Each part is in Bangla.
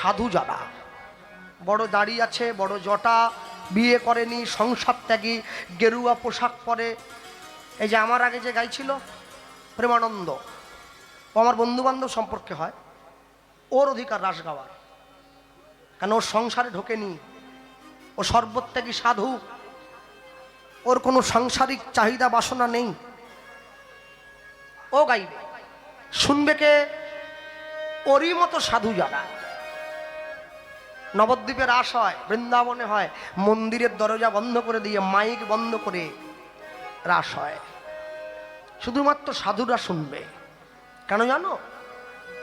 সাধু যারা, বড় দাড়ি আছে, বড় জটা, বিয়ে করেনি, সংসার ত্যাগী, গেরুয়া পোশাক পরে। এই যে আমার আগে যে গাইছিল প্রেমানন্দ, ও আমার বন্ধুবান্ধব সম্পর্কে হয়, ওর অধিকার রাস গাওয়ার, কেন ওর সংসারে ঢোকেনি, ও সর্বত্যাগী সাধু, ওর কোনো সাংসারিক চাহিদা বাসনা নেই, ও গাইবে। শুনবে কে? ওরই মতো সাধু যারা। নবদ্বীপে রাস হয়, বৃন্দাবনে হয়, মন্দিরের দরজা বন্ধ করে দিয়ে মাইক বন্ধ করে রাস হয়, শুধুমাত্র সাধুরা শুনবে। কেন জানো?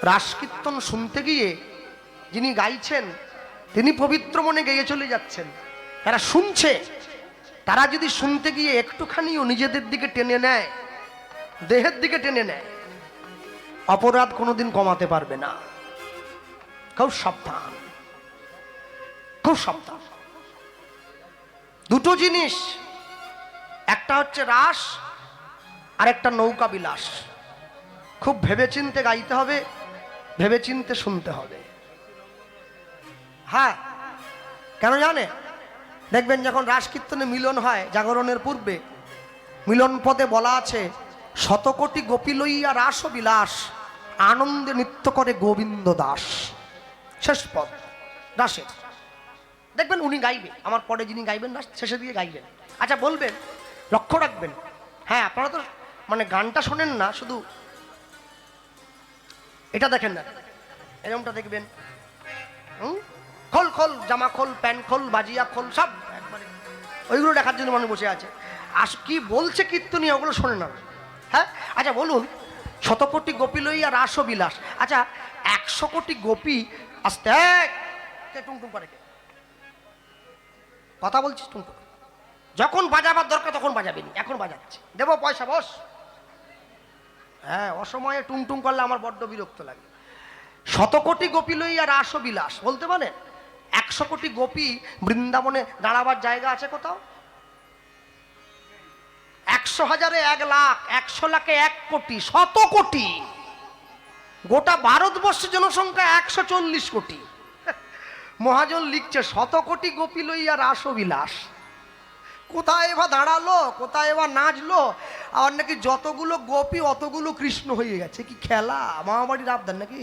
রাস কীর্তন শুনতে গিয়ে যিনি গাইছেন তিনি পবিত্র মনে গেয়ে চলে যাচ্ছেন, তারা শুনছে, তারা যদি শুনতে গিয়ে একটুখানিও নিজেদের দিকে টেনে নেয়, দেহের দিকে টেনে নেয়, অপরাধ কোনোদিন কমাতে পারবে না। খুব সাবধান, খুব সাবধান। দুটো জিনিস, একটা হচ্ছে রাস আর একটা নৌকা বিলাস। খুব ভেবেচিন্তে গাইতে হবে, ভেবেচিন্তে শুনতে হবে। হ্যাঁ, কেন জানে? দেখবেন যখন রাস কীর্তনে মিলন হয় জাগরণের পূর্বে, মিলন পদে বলা আছে, শতকোটি গোপী লইয়া রাস বিলাস, আনন্দে নৃত্য করে গোবিন্দ দাস। শেষ পদ রাসের, দেখবেন উনি গাইবে, আমার পরে যিনি গাইবেন রাস শেষে দিয়ে গাইবেন। আচ্ছা বলবেন, লক্ষ্য রাখবেন, হ্যাঁ আপনারা তো মানে গানটা শোনেন না, শুধু এটা দেখেন না, এরকমটা দেখবেন, খোল খোল জামা খোল, প্যান্ট খোল, বাজিয়া খোল, সব একবারে ওইগুলো দেখার জন্য মানুষ বসে আছে। কি বলছে কীর্তনী ওগুলো শোনে না। হ্যাঁ, আচ্ছা বলুন, শতকোটি গোপী লইয়া রাস বিলাস, আচ্ছা 100 কোটি গোপী আসতে টুংটুং করে কে? কথা বলছিস টুংটুং, যখন বাজাবার দরকার তখন বাজাবেনি, এখন বাজাচ্ছে, দেবো পয়সা বস। হ্যাঁ, অসময়ে টুংটুং করলে আমার বড্ড বিরক্ত লাগে। শতকোটি গোপী লইয়া রাস বিলাস বলতে পারে 100 কোটি গোপী বৃন্দাবনে দাঁড়াবার জায়গা আছে কোথাও? 100,000-এ 1 লাখ, 100 লাখে 1 কোটি, 100 কোটি। গোটা ভারতবর্ষের জনসংখ্যা 140 কোটি। মহাজন লিখছে 100 কোটি গোপী লইয়া রাস বিলাস। কোথায় এবার দাঁড়ালো, কোথায় এবার নাচলো, আর নাকি যতগুলো গোপী অতগুলো কৃষ্ণ হয়ে গেছে। কি খেলা, মামাবাড়ির আবদার নাকি?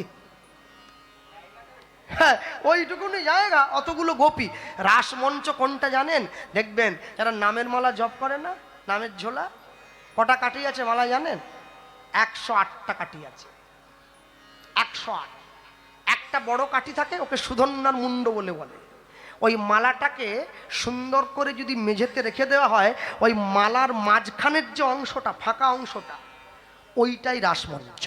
হ্যাঁ, ওইটুকুনি জায়গা, অতগুলো গোপী। রাসমঞ্চ কোনটা জানেন? দেখবেন যারা নামের মালা জপ করে না, নামের ঝোলা, কটা কাঠি আছে মালা জানেন? 108টা কাঠি আছে, 108। একটা বড় কাঠি থাকে, ওকে সুধন্যার মুন্ড বলে বলে। ওই মালাটাকে সুন্দর করে যদি মেঝেতে রেখে দেওয়া হয়, ওই মালার মাঝখানের যে অংশটা, ফাঁকা অংশটা, ওইটাই রাসমঞ্চ।